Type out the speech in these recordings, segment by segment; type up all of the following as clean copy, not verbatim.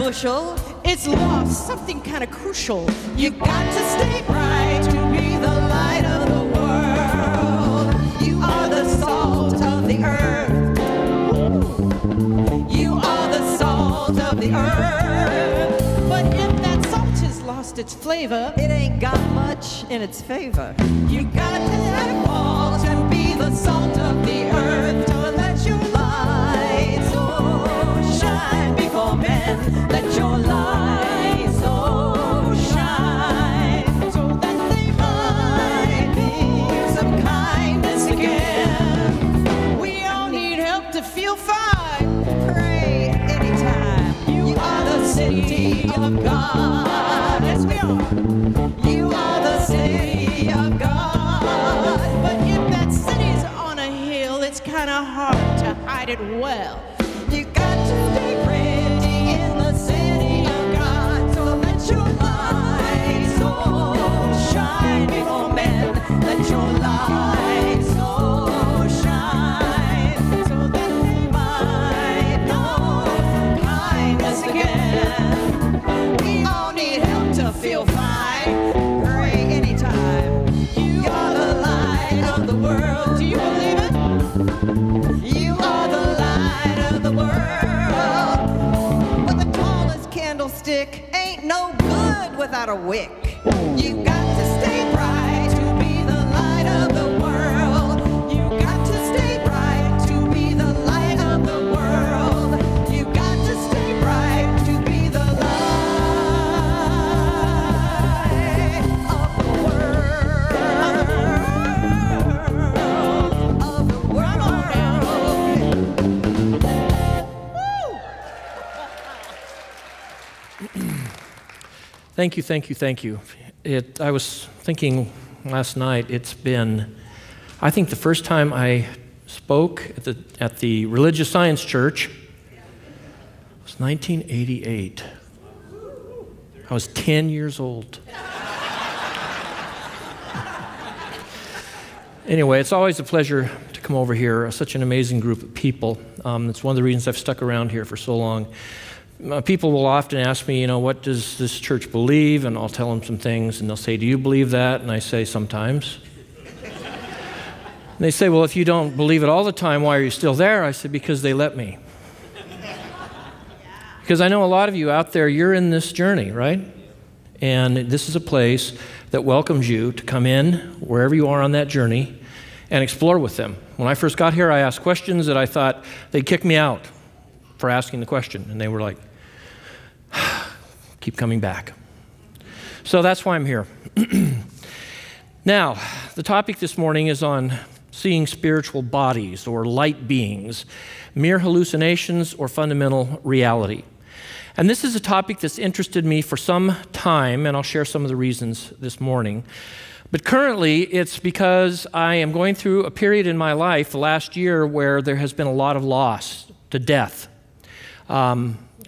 bushel. It's lost something kind of crucial. You got to stay bright to be the light of the world. You are the salt of the earth. You are the salt of the earth. But if that salt has lost its flavor, it ain't got much in its favor. You got to have fault and be the salt of the earth to let your light so shine before men. Let your light so shine so that they might be some kindness again. We all need help to feel fine. Pray anytime. You are the city of God. Yes, we are. You are the city of God. But if that city's on a hill, it's kind of hard to hide it well. You got to stay pretty in the city of God. So let your light so shine before men. Let your light so shine so that they might know kindness again. We all need help to feel fine. Pray anytime. You are the light of the world. Do you believe it? You are the light of the world. But the tallest candlestick ain't no good without a wick. You got to stay bright to be the light of the world. You got to stay bright to be the light of the world. You got to stay bright to be the light of the world. Of the world. Thank you, thank you, thank you. I was thinking last night, it's been, I think the first time I spoke at the Religious Science Church was 1988. I was 10 years old. Anyway, it's always a pleasure to come over here. Such an amazing group of people. It's one of the reasons I've stuck around here for so long. People will often ask me, what does this church believe? And I'll tell them some things, and they'll say, do you believe that? And I say, sometimes. And they say, well, if you don't believe it all the time, why are you still there? I said, because they let me. Because I know a lot of you out there, you're in this journey, right? And this is a place that welcomes you to come in, wherever you are on that journey, and explore with them. When I first got here, I asked questions that I thought they'd kick me out for asking the question. And they were like, keep coming back. So that's why I'm here. Now, the topic this morning is on seeing spiritual bodies or light beings, mere hallucinations or fundamental reality. And this is a topic that's interested me for some time, and I'll share some of the reasons this morning. But currently, it's because I am going through a period in my life, the last year, where there has been a lot of loss to death.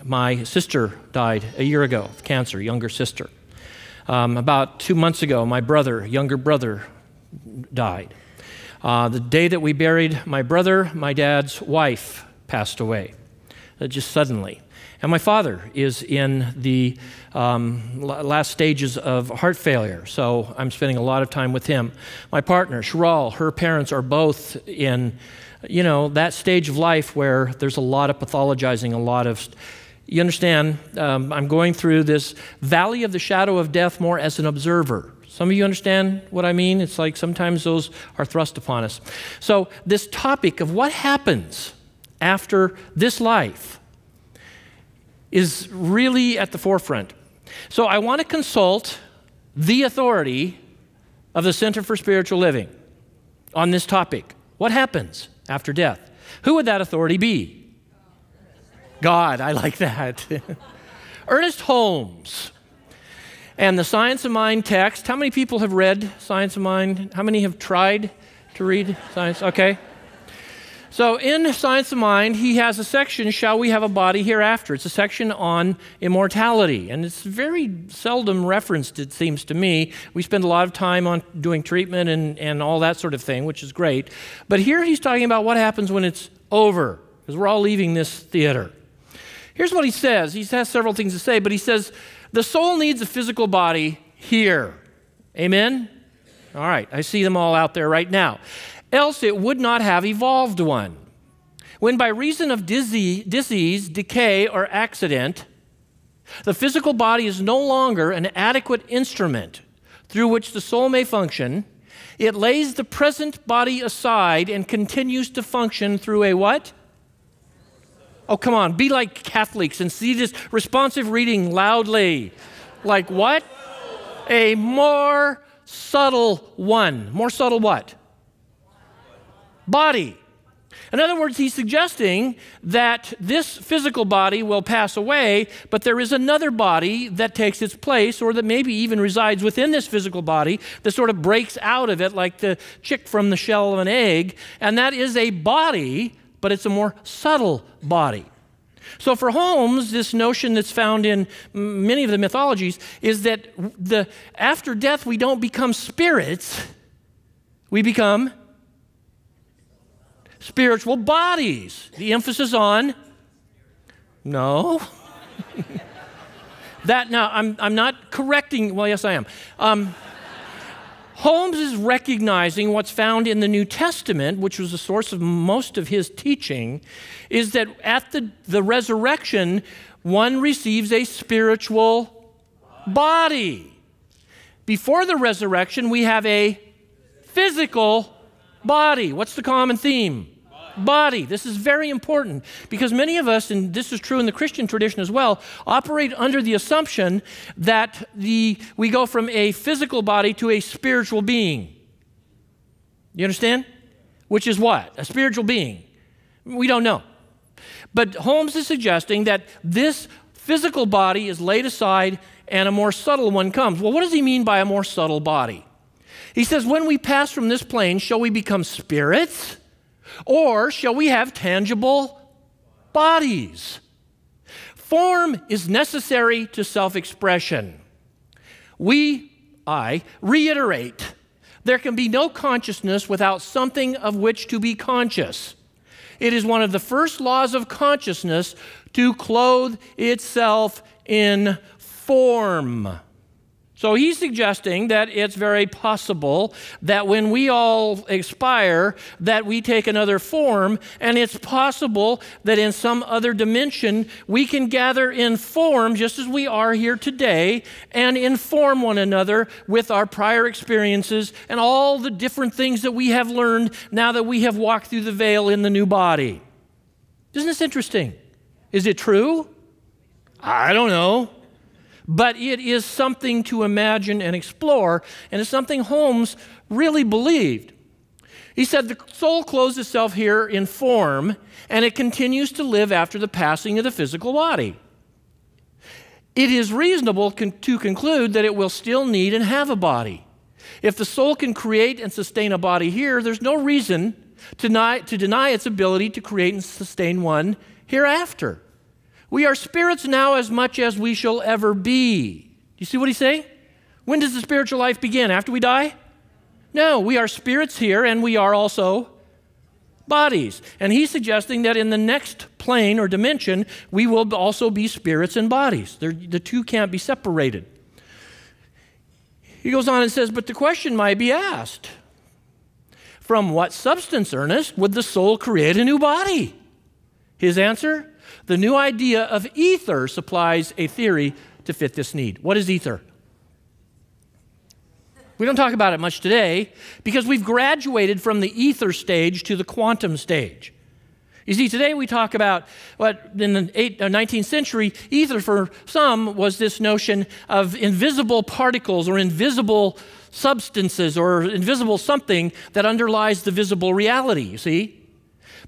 My sister died a year ago of cancer, younger sister. About 2 months ago, my younger brother, died. The day that we buried my brother, my dad's wife passed away, just suddenly. And my father is in the last stages of heart failure, so I'm spending a lot of time with him. My partner, Sheryl, her parents are both in that stage of life where there's a lot of pathologizing, a lot of, you understand, I'm going through this valley of the shadow of death more as an observer. Some of you understand what I mean? It's like sometimes those are thrust upon us. So this topic of what happens after this life is really at the forefront. So I want to consult the authority of the Center for Spiritual Living on this topic. What happens after death? Who would that authority be? God, I like that. Ernest Holmes. And the Science of Mind text. How many people have read Science of Mind? How many have tried to read Science? Okay. So in Science of Mind, he has a section, Shall We Have a Body Hereafter? It's a section on immortality, and it's very seldom referenced, it seems to me. We spend a lot of time on doing treatment and all that sort of thing, which is great. But here he's talking about what happens when it's over, because we're all leaving this theater. Here's what he says. He has several things to say, but he says, the soul needs a physical body here. Amen? All right, I see them all out there right now. Else it would not have evolved one. When by reason of disease, decay, or accident, the physical body is no longer an adequate instrument through which the soul may function, it lays the present body aside and continues to function through a what? Oh, come on, be like Catholics and see this responsive reading loudly. Like what? A more subtle one. More subtle what? Body. In other words, he's suggesting that this physical body will pass away, but there is another body that takes its place, or that maybe even resides within this physical body that sort of breaks out of it like the chick from the shell of an egg, and that is a body, but it's a more subtle body. So for Holmes, this notion that's found in many of the mythologies is that after death we don't become spirits, we become spiritual bodies. The emphasis on, no. Now, I'm not correcting, well, yes, I am. Holmes is recognizing what's found in the New Testament, which was the source of most of his teaching, is that at the resurrection, one receives a spiritual body. Before the resurrection, we have a physical body. What's the common theme? Body. This is very important because many of us, and this is true in the Christian tradition as well, operate under the assumption that we go from a physical body to a spiritual being. You understand? Which is what? A spiritual being. We don't know. But Holmes is suggesting that this physical body is laid aside and a more subtle one comes. Well, what does he mean by a more subtle body? He says, when we pass from this plane, shall we become spirits? Or shall we have tangible bodies? Form is necessary to self-expression. I reiterate, there can be no consciousness without something of which to be conscious. It is one of the first laws of consciousness to clothe itself in form. So he's suggesting that it's very possible that when we all expire, that we take another form, and it's possible that in some other dimension, we can gather in form just as we are here today and inform one another with our prior experiences and all the different things that we have learned now that we have walked through the veil in the new body. Isn't this interesting? Is it true? I don't know. But it is something to imagine and explore, and it's something Holmes really believed. He said the soul clothes itself here in form, and it continues to live after the passing of the physical body. It is reasonable to conclude that it will still need and have a body. If the soul can create and sustain a body here, there's no reason to deny its ability to create and sustain one hereafter. We are spirits now as much as we shall ever be. Do you see what he's saying? When does the spiritual life begin? After we die? No, we are spirits here and we are also bodies. And he's suggesting that in the next plane or dimension, we will also be spirits and bodies. The two can't be separated. He goes on and says, but the question might be asked, from what substance, Ernest, would the soul create a new body? His answer? The new idea of ether supplies a theory to fit this need. What is ether? We don't talk about it much today because we've graduated from the ether stage to the quantum stage. You see, today we talk about what in the 19th century, ether for some was this notion of invisible particles or invisible substances or invisible something that underlies the visible reality, you see?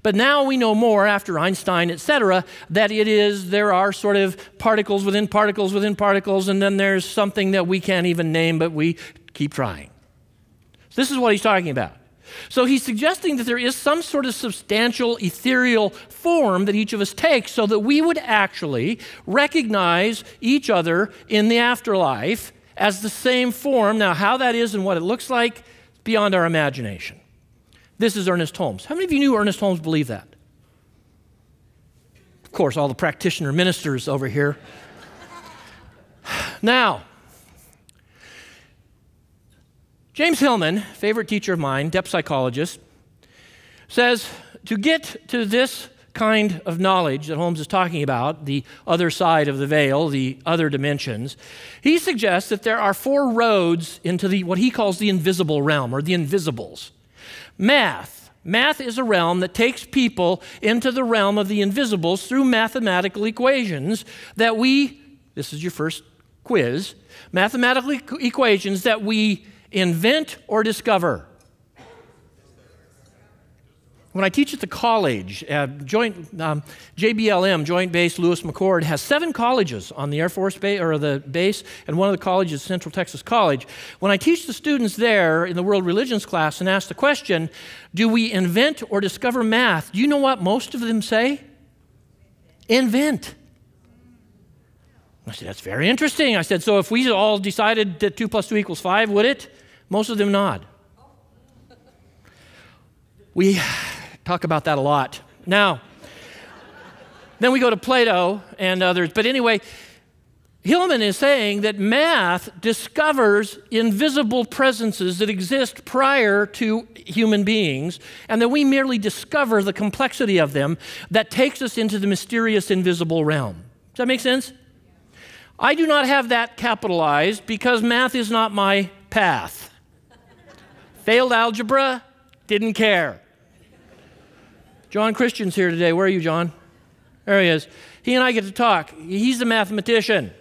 But now we know more after Einstein, etc., that there are sort of particles within particles within particles, and then there's something that we can't even name, but we keep trying. So this is what he's talking about. So he's suggesting that there is some sort of substantial ethereal form that each of us takes so that we would actually recognize each other in the afterlife as the same form. Now, how that is and what it looks like is beyond our imagination. This is Ernest Holmes. How many of you knew Ernest Holmes believed that? Of course, all the practitioner ministers over here. Now, James Hillman, favorite teacher of mine, depth psychologist, says to get to this kind of knowledge that Holmes is talking about, the other side of the veil, the other dimensions, he suggests that there are 4 roads into what he calls the invisible realm, or the invisibles. Math. Math is a realm that takes people into the realm of the invisibles through mathematical equations that this is your first quiz, mathematical equations that we invent or discover. When I teach at the college, JBLM, Joint Base Lewis McChord, has 7 colleges on the Air Force base, or the base, and one of the colleges is Central Texas College. When I teach the students there in the world religions class and ask the question, do we invent or discover math? Do you know what most of them say? Invent. I said, that's very interesting. I said, so if we all decided that 2 + 2 = 5, would it? Most of them nod. We talk about that a lot. Now, then we go to Plato and others. But anyway, Hillman is saying that math discovers invisible presences that exist prior to human beings, and that we merely discover the complexity of them that takes us into the mysterious invisible realm. Does that make sense? I do not have that capitalized because math is not my path. Failed algebra, didn't care. John Christian's here today. Where are you, John? There he is. He and I get to talk. He's a mathematician.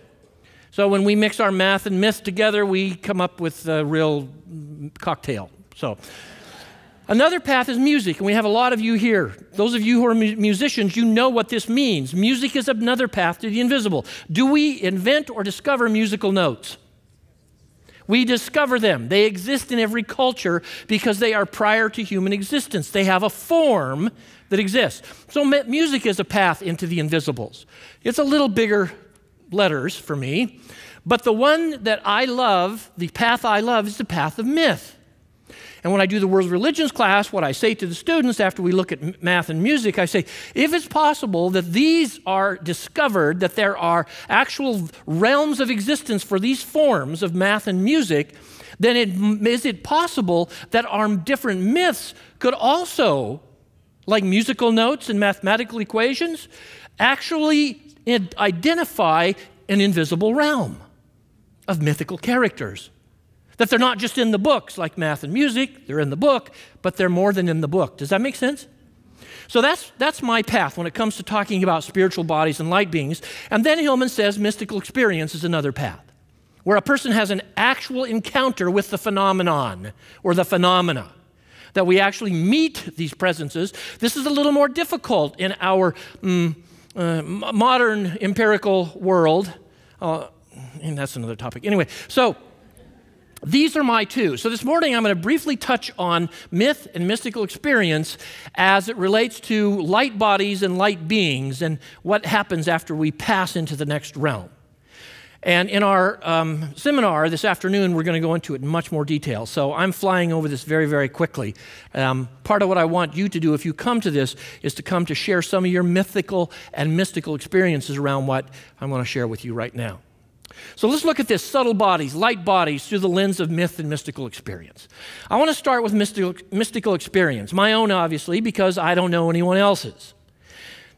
So when we mix our math and myth together, we come up with a real cocktail. So another path is music, and we have a lot of you here. Those of you who are musicians, you know what this means. Music is another path to the invisible. Do we invent or discover musical notes? We discover them. They exist in every culture because they are prior to human existence. They have a form that exists. So music is a path into the invisibles. It's a little bigger letters for me, but the one that I love, the path I love, is the path of myth. And when I do the world religions class, what I say to the students after we look at math and music, I say, if it's possible that these are discovered, that there are actual realms of existence for these forms of math and music, then is it possible that our different myths could also, like musical notes and mathematical equations, actually identify an invisible realm of mythical characters? That they're not just in the books like math and music, they're in the book, but they're more than in the book. Does that make sense? So that's my path when it comes to talking about spiritual bodies and light beings. And then Hillman says mystical experience is another path, where a person has an actual encounter with the phenomenon or the phenomena, that we actually meet these presences. This is a little more difficult in our modern empirical world. And that's another topic. Anyway, so these are my 2. So this morning I'm going to briefly touch on myth and mystical experience as it relates to light bodies and light beings and what happens after we pass into the next realm. And in our seminar this afternoon, we're going to go into it in much more detail. So I'm flying over this very, very quickly. Part of what I want you to do if you come to this is to come to share some of your mythical and mystical experiences around what I'm going to share with you right now. So let's look at this, subtle bodies, light bodies, through the lens of myth and mystical experience. I want to start with mystical experience, my own obviously, because I don't know anyone else's.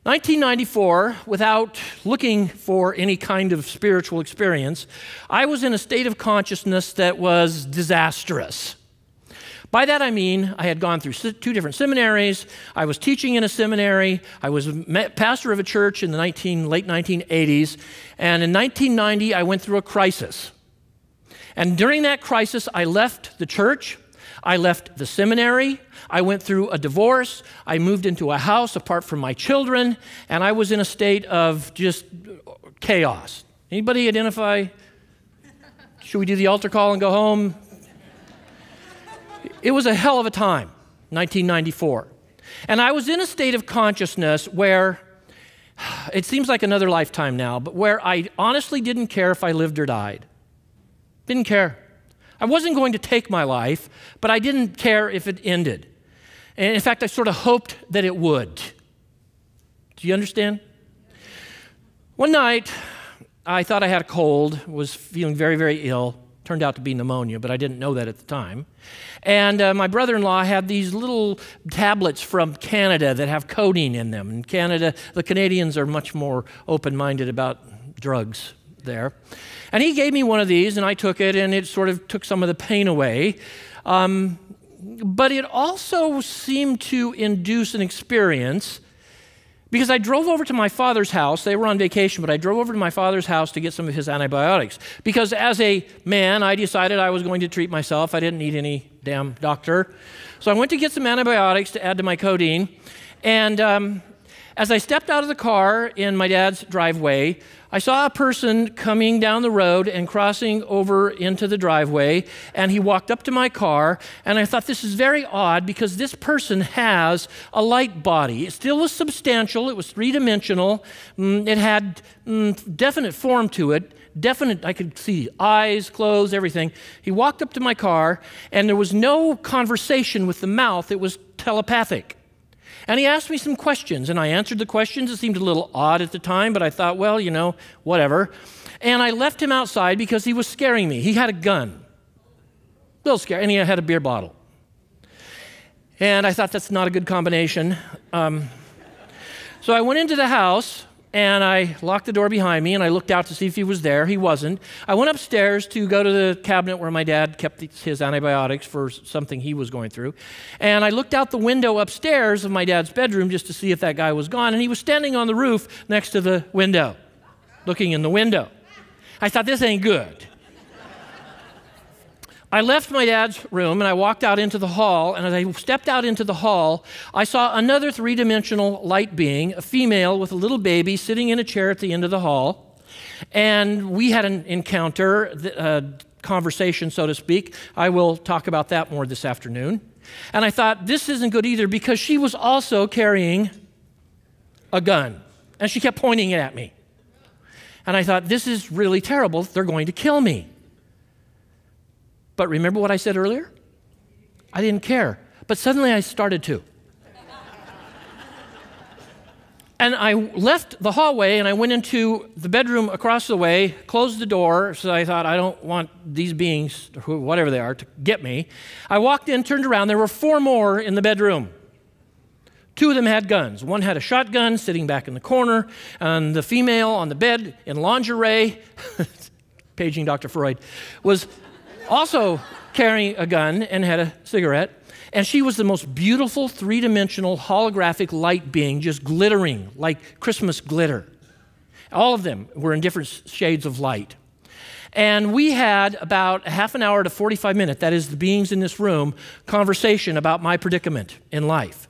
1994, without looking for any kind of spiritual experience, I was in a state of consciousness that was disastrous. By that I mean I had gone through 2 different seminaries. I was teaching in a seminary. I was pastor of a church in the late 1980s. And in 1990, I went through a crisis. And during that crisis, I left the church. I left the seminary. I went through a divorce. I moved into a house apart from my children. And I was in a state of just chaos. Anybody identify? Should we do the altar call and go home? It was a hell of a time, 1994. And I was in a state of consciousness where, it seems like another lifetime now, but where I honestly didn't care if I lived or died. Didn't care. I wasn't going to take my life, but I didn't care if it ended. And in fact, I sort of hoped that it would. Do you understand? One night, I thought I had a cold, was feeling very, very ill. Turned out to be pneumonia, but I didn't know that at the time. And my brother-in-law had these little tablets from Canada that have codeine in them. In Canada, the Canadians are much more open-minded about drugs there. And he gave me one of these, and I took it, and it sort of took some of the pain away. But it also seemed to induce an experience, because I drove over to my father's house. They were on vacation, but I drove over to my father's house to get some of his antibiotics. Because as a man, I decided I was going to treat myself. I didn't need any damn doctor. So I went to get some antibiotics to add to my codeine. And as I stepped out of the car in my dad's driveway, I saw a person coming down the road and crossing over into the driveway, and he walked up to my car, and I thought, this is very odd because this person has a light body. It still was substantial. It was three-dimensional. It had definite form to it. Definite, I could see eyes, clothes, everything. He walked up to my car, and there was no conversation with the mouth. It was telepathic. And he asked me some questions, and I answered the questions. It seemed a little odd at the time, but I thought, well, you know, whatever. And I left him outside because he was scaring me. He had a gun. A little scary, and he had a beer bottle. And I thought that's not a good combination. So I went into the house, and I locked the door behind me, and I looked out to see if he was there. He wasn't. I went upstairs to go to the cabinet where my dad kept his antibiotics for something he was going through. And I looked out the window upstairs of my dad's bedroom just to see if that guy was gone, and he was standing on the roof next to the window, looking in the window. I thought, this ain't good. I left my dad's room, and I walked out into the hall, and as I stepped out into the hall, I saw another three-dimensional light being, a female with a little baby sitting in a chair at the end of the hall, and we had an encounter, a conversation, so to speak. I will talk about that more this afternoon. And I thought, this isn't good either, because she was also carrying a gun, and she kept pointing it at me. And I thought, this is really terrible. They're going to kill me. But remember what I said earlier? I didn't care. But suddenly I started to. And I left the hallway and I went into the bedroom across the way, closed the door, so I thought, I don't want these beings, whatever they are, to get me. I walked in, turned around. There were 4 more in the bedroom. 2 of them had guns. One had a shotgun sitting back in the corner, and the female on the bed in lingerie, paging Dr. Freud, was also carrying a gun and had a cigarette. And she was the most beautiful three-dimensional holographic light being, just glittering like Christmas glitter. All of them were in different shades of light. And we had about a half an hour to 45 minutes, that is the beings in this room, conversation about my predicament in life.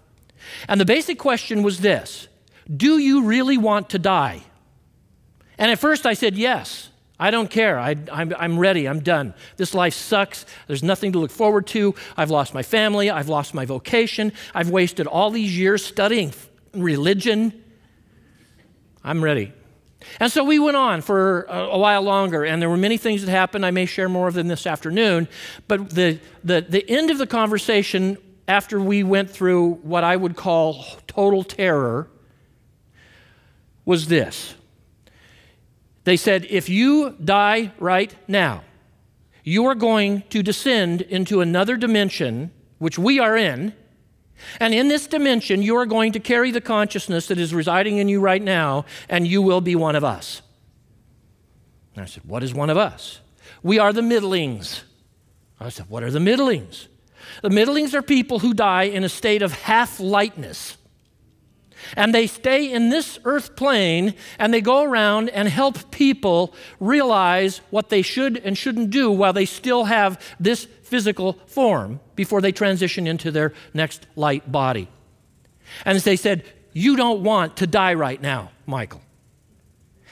And the basic question was this: do you really want to die? And at first I said yes. I don't care. I'm ready. I'm done. This life sucks. There's nothing to look forward to. I've lost my family. I've lost my vocation. I've wasted all these years studying religion. I'm ready. And so we went on for a while longer, and there were many things that happened. I may share more of them this afternoon. But the end of the conversation, after we went through what I would call total terror, was this. They said, if you die right now, you are going to descend into another dimension, which we are in, and in this dimension, you are going to carry the consciousness that is residing in you right now, and you will be one of us. And I said, what is one of us? We are the middlings. I said, what are the middlings? The middlings are people who die in a state of half-lightness. And they stay in this earth plane, and they go around and help people realize what they should and shouldn't do while they still have this physical form before they transition into their next light body. And they said, you don't want to die right now, Michael.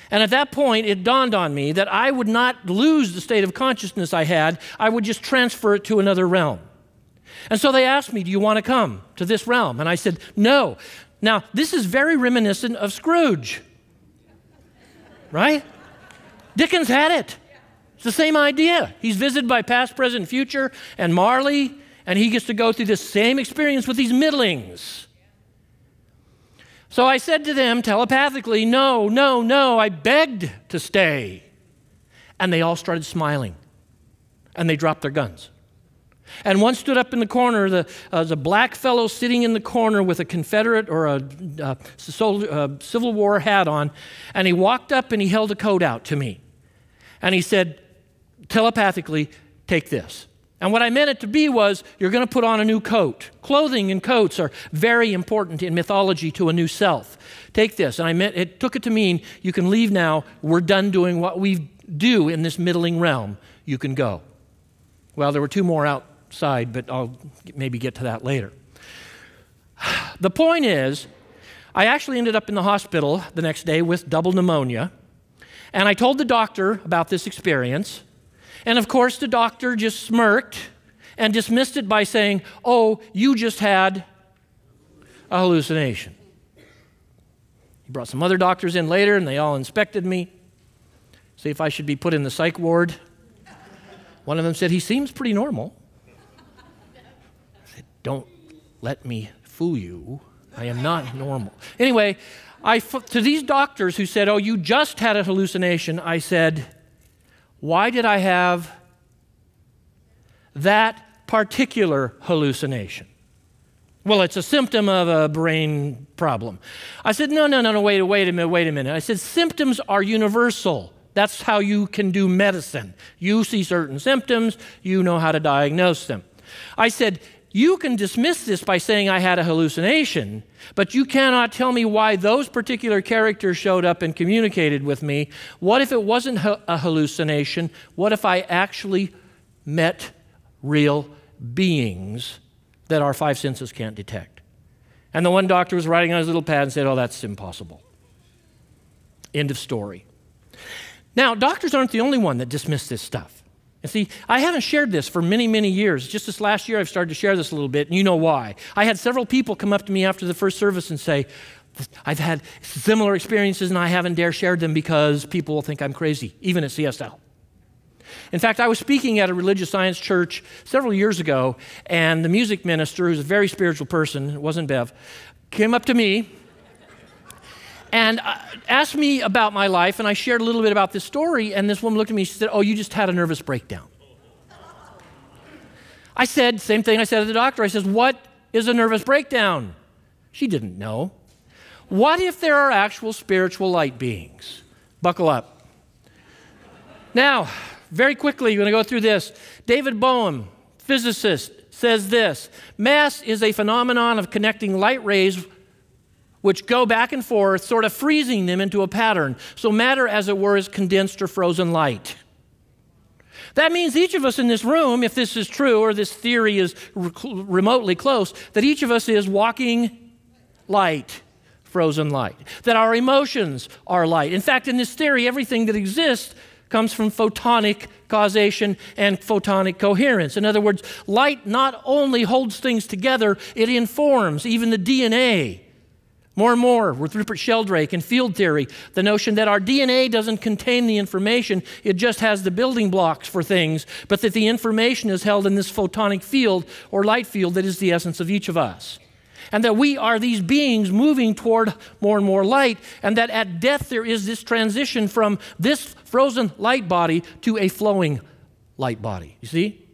And at that point, it dawned on me that I would not lose the state of consciousness I had. I would just transfer it to another realm. And so they asked me, do you want to come to this realm? And I said, no. Now, this is very reminiscent of Scrooge, right? Dickens had it. It's the same idea. He's visited by past, present, future, and Marley, and he gets to go through this same experience with these middlings. So I said to them telepathically, no, no, no, I begged to stay. And they all started smiling, and they dropped their guns. And one stood up in the corner, the black fellow sitting in the corner with a Confederate or a Civil War hat on, and he walked up and he held a coat out to me. And he said, telepathically, take this. And what I meant it to be was, you're going to put on a new coat. Clothing and coats are very important in mythology to a new self. Take this. And it took it to mean, you can leave now. We're done doing what we do in this middling realm. You can go. Well, there were two more outside, but I'll maybe get to that later. The point is, I actually ended up in the hospital the next day with double pneumonia. And I told the doctor about this experience. And of course, the doctor just smirked and dismissed it by saying, oh, you just had a hallucination. He brought some other doctors in later, and they all inspected me, see if I should be put in the psych ward. One of them said, he seems pretty normal. I said, don't let me fool you. I am not normal. Anyway, to these doctors who said, oh, you just had a hallucination, I said, why did I have that particular hallucination? Well, it's a symptom of a brain problem. I said, no, wait a minute. I said, symptoms are universal. That's how you can do medicine. You see certain symptoms, you know how to diagnose them. I said, you can dismiss this by saying I had a hallucination, but you cannot tell me why those particular characters showed up and communicated with me. What if it wasn't a hallucination? What if I actually met real beings that our five senses can't detect? And the one doctor was writing on his little pad and said, oh, that's impossible. End of story. Now, doctors aren't the only one that dismiss this stuff. And see, I haven't shared this for many, many years. Just this last year, I've started to share this a little bit, and you know why. I had several people come up to me after the first service and say, I've had similar experiences, and I haven't dare share them because people will think I'm crazy, even at CSL. In fact, I was speaking at a religious science church several years ago, and the music minister, who's a very spiritual person, it wasn't Bev, came up to me and asked me about my life, and I shared a little bit about this story, and this woman looked at me, she said, oh, you just had a nervous breakdown. I said, same thing I said to the doctor, I said, what is a nervous breakdown? She didn't know. What if there are actual spiritual light beings? Buckle up. Now, very quickly, we're going to go through this. David Bohm, physicist, says this, mass is a phenomenon of connecting light rays which go back and forth, sort of freezing them into a pattern. So matter, as it were, is condensed or frozen light. That means each of us in this room, if this is true, or this theory is remotely close, that each of us is walking light, frozen light. That our emotions are light. In fact, in this theory, everything that exists comes from photonic causation and photonic coherence. In other words, light not only holds things together, it informs even the DNA. More and more with Rupert Sheldrake and field theory, the notion that our DNA doesn't contain the information, it just has the building blocks for things, but that the information is held in this photonic field or light field that is the essence of each of us. And that we are these beings moving toward more and more light, and that at death there is this transition from this frozen light body to a flowing light body. You see?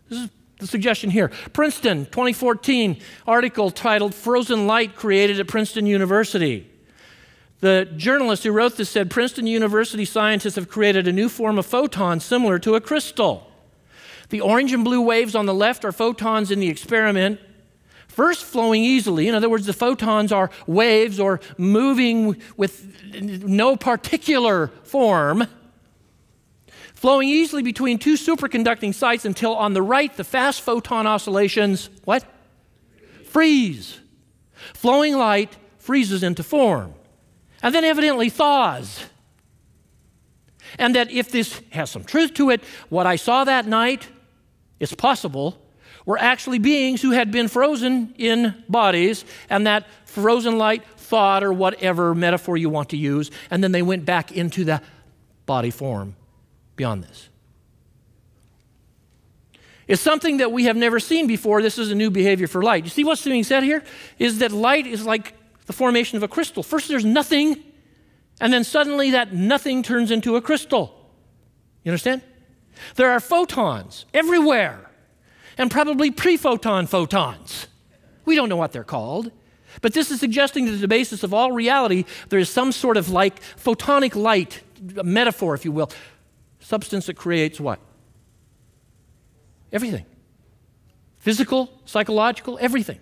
This is the suggestion here. Princeton, 2014, article titled Frozen Light Created at Princeton University. The journalist who wrote this said, Princeton University scientists have created a new form of photon similar to a crystal. The orange and blue waves on the left are photons in the experiment, first flowing easily. In other words, the photons are waves or moving with no particular form, flowing easily between two superconducting sites until on the right, the fast photon oscillations, what? Freeze. Flowing light freezes into form and then evidently thaws. And that if this has some truth to it, what I saw that night, it's possible, were actually beings who had been frozen in bodies, and that frozen light thawed, or whatever metaphor you want to use, and then they went back into the body form. Beyond this. It's something that we have never seen before. This is a new behavior for light. You see what's being said here? Is that light is like the formation of a crystal. First there's nothing, and then suddenly that nothing turns into a crystal. You understand? There are photons everywhere, and probably pre-photon photons. We don't know what they're called, but this is suggesting that at the basis of all reality, there is some sort of like photonic light, a metaphor, if you will, substance that creates what? Everything. Physical, psychological, everything.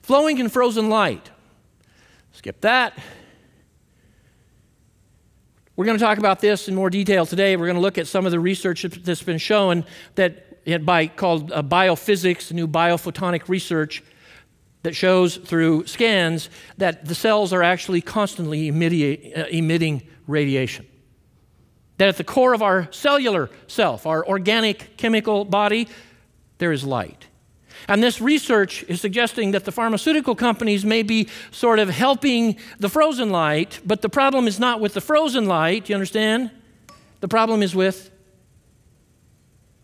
Flowing in frozen light. Skip that. We're going to talk about this in more detail today. We're going to look at some of the research that's been shown that called biophysics, new biophotonic research that shows through scans that the cells are actually constantly emitting radiation. That at the core of our cellular self, our organic chemical body, there is light. And this research is suggesting that the pharmaceutical companies may be sort of helping the frozen light, but the problem is not with the frozen light, you understand? The problem is with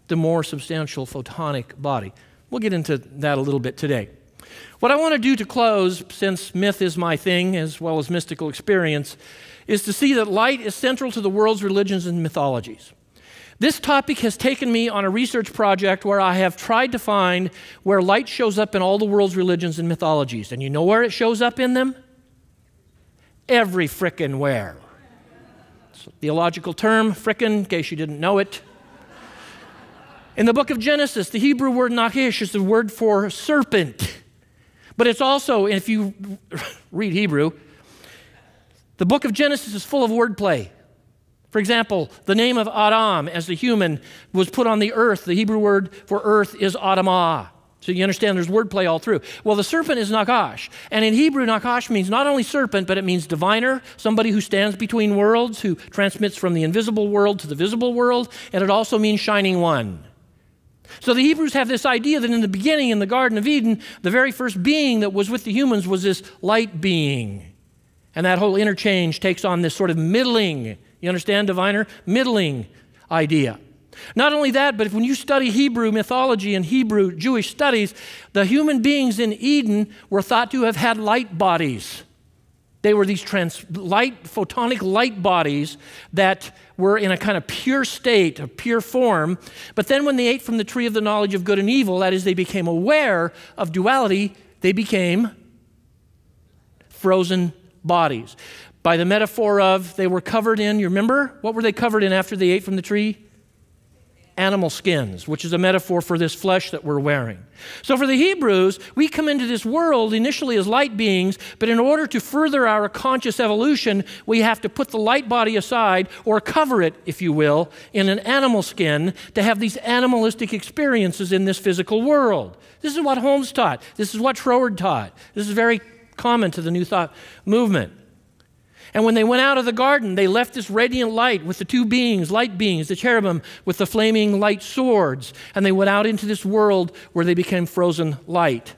the more substantial photonic body. We'll get into that a little bit today. What I want to do to close, since myth is my thing as well as mystical experience, is to see that light is central to the world's religions and mythologies. This topic has taken me on a research project where I have tried to find where light shows up in all the world's religions and mythologies. And you know where it shows up in them? Every frickin' where. It's a theological term, frickin', in case you didn't know it. In the book of Genesis, the Hebrew word nachish is the word for serpent. But it's also, if you read Hebrew, the book of Genesis is full of wordplay. For example, the name of Adam as the human was put on the earth. The Hebrew word for earth is Adamah. So you understand there's wordplay all through. Well, the serpent is Nakash. And in Hebrew, Nakash means not only serpent, but it means diviner, somebody who stands between worlds, who transmits from the invisible world to the visible world. And it also means shining one. So the Hebrews have this idea that in the beginning, in the Garden of Eden, the very first being that was with the humans was this light being. And that whole interchange takes on this sort of middling, you understand, diviner? Middling idea. Not only that, but when you study Hebrew mythology and Hebrew Jewish studies, the human beings in Eden were thought to have had light bodies. They were these photonic light bodies that were in a kind of pure state, a pure form. But then when they ate from the tree of the knowledge of good and evil, that is, they became aware of duality, they became frozen bodies. By the metaphor of they were covered in, you remember? What were they covered in after they ate from the tree? Animal skins, which is a metaphor for this flesh that we're wearing. So for the Hebrews, we come into this world initially as light beings, but in order to further our conscious evolution, we have to put the light body aside or cover it, if you will, in an animal skin to have these animalistic experiences in this physical world. This is what Holmes taught. This is what Schroeder taught. This is very common to the New Thought movement. And when they went out of the garden, they left this radiant light with the two beings, light beings, the cherubim with the flaming light swords. And they went out into this world where they became frozen light.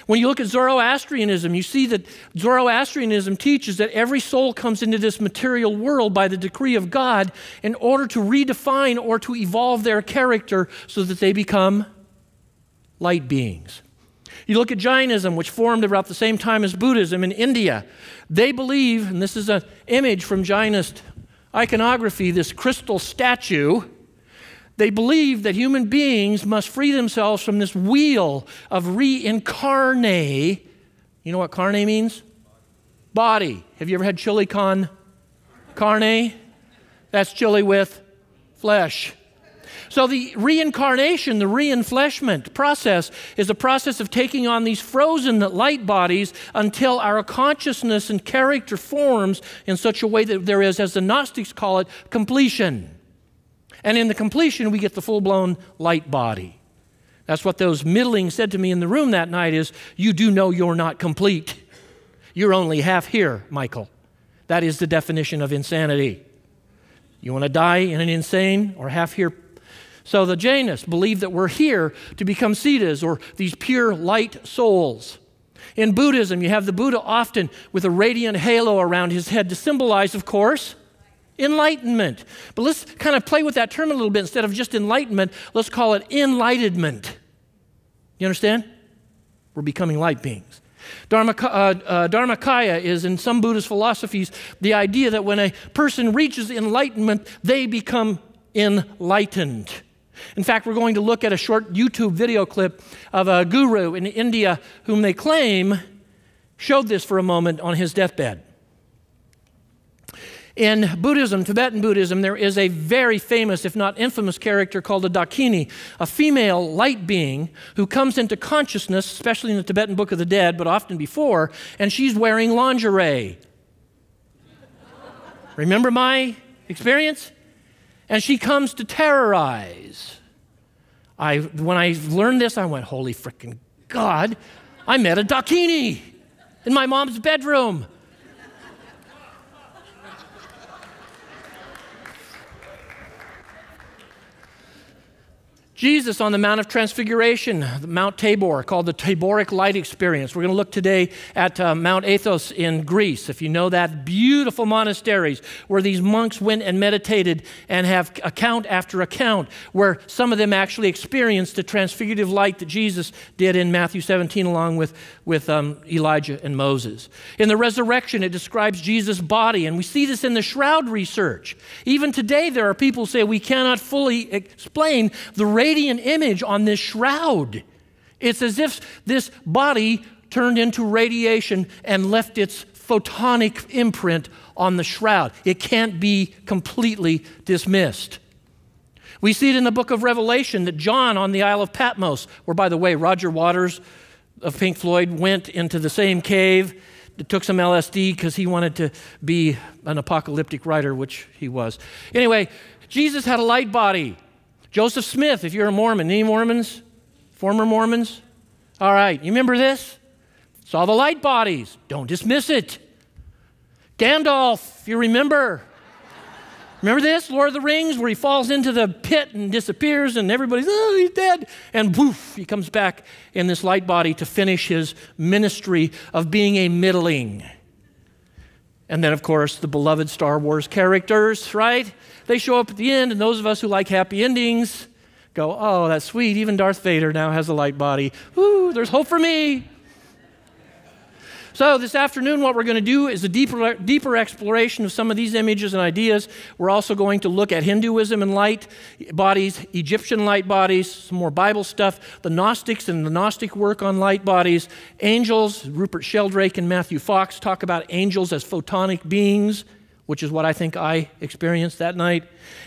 When you look at Zoroastrianism, you see that Zoroastrianism teaches that every soul comes into this material world by the decree of God in order to redefine or to evolve their character so that they become light beings. You look at Jainism, which formed about the same time as Buddhism in India. They believe, and this is an image from Jainist iconography, this crystal statue, they believe that human beings must free themselves from this wheel of reincarnate. You know what carne means? Body. Have you ever had chili con carne? That's chili with flesh. So the reincarnation, the reinfleshment process is a process of taking on these frozen light bodies until our consciousness and character forms in such a way that there is, as the Gnostics call it, completion. And in the completion, we get the full-blown light body. That's what those middling said to me in the room that night is, you do know you're not complete. You're only half here, Michael. That is the definition of insanity. You want to die in an insane or half here? So the Jainists believe that we're here to become siddhas, or these pure light souls. In Buddhism, you have the Buddha often with a radiant halo around his head to symbolize, of course, enlightenment. But let's kind of play with that term a little bit. Instead of just enlightenment, let's call it enlightenment. You understand? We're becoming light beings. Dharmakaya is, in some Buddhist philosophies, the idea that when a person reaches enlightenment, they become enlightened. In fact, we're going to look at a short YouTube video clip of a guru in India whom they claim showed this for a moment on his deathbed. In Buddhism, Tibetan Buddhism, there is a very famous, if not infamous, character called a Dakini, a female light being who comes into consciousness, especially in the Tibetan Book of the Dead, but often before, and she's wearing lingerie. Remember my experience? And she comes to terrorize. When I learned this, I went, holy frickin' God, I met a Dakini in my mom's bedroom. Jesus on the Mount of Transfiguration, Mount Tabor, called the Taboric Light Experience. We're going to look today at Mount Athos in Greece. If you know that, beautiful monasteries where these monks went and meditated and have account after account where some of them actually experienced the transfigurative light that Jesus did in Matthew 17 along with Elijah and Moses. In the resurrection, it describes Jesus' body, and we see this in the shroud research. Even today, there are people who say we cannot fully explain the radiant image on this shroud. It's as if this body turned into radiation and left its photonic imprint on the shroud. It can't be completely dismissed. We see it in the book of Revelation that John on the Isle of Patmos, where, by the way, Roger Waters of Pink Floyd went into the same cave, took some LSD because he wanted to be an apocalyptic writer, which he was. Anyway, Jesus had a light body. Joseph Smith, if you're a Mormon, any Mormons? Former Mormons? All right, you remember this? Saw the light bodies. Don't dismiss it. Gandalf, if you remember. Remember this? Lord of the Rings, where he falls into the pit and disappears and everybody's, oh, he's dead. And woof, he comes back in this light body to finish his ministry of being a middling. And then, of course, the beloved Star Wars characters, right? They show up at the end, and those of us who like happy endings go, oh, that's sweet. Even Darth Vader now has a light body. Woo, there's hope for me. So this afternoon, what we're going to do is a deeper exploration of some of these images and ideas. We're also going to look at Hinduism and light bodies, Egyptian light bodies, some more Bible stuff, the Gnostics and the Gnostic work on light bodies, angels. Rupert Sheldrake and Matthew Fox talk about angels as photonic beings, which is what I think I experienced that night.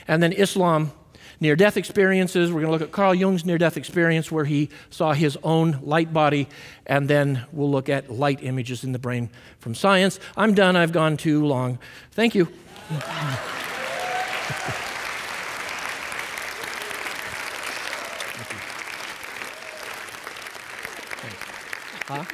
And then Islam, near-death experiences. We're going to look at Carl Jung's near-death experience where he saw his own light body, and then we'll look at light images in the brain from science. I'm done. I've gone too long. Thank you. Huh?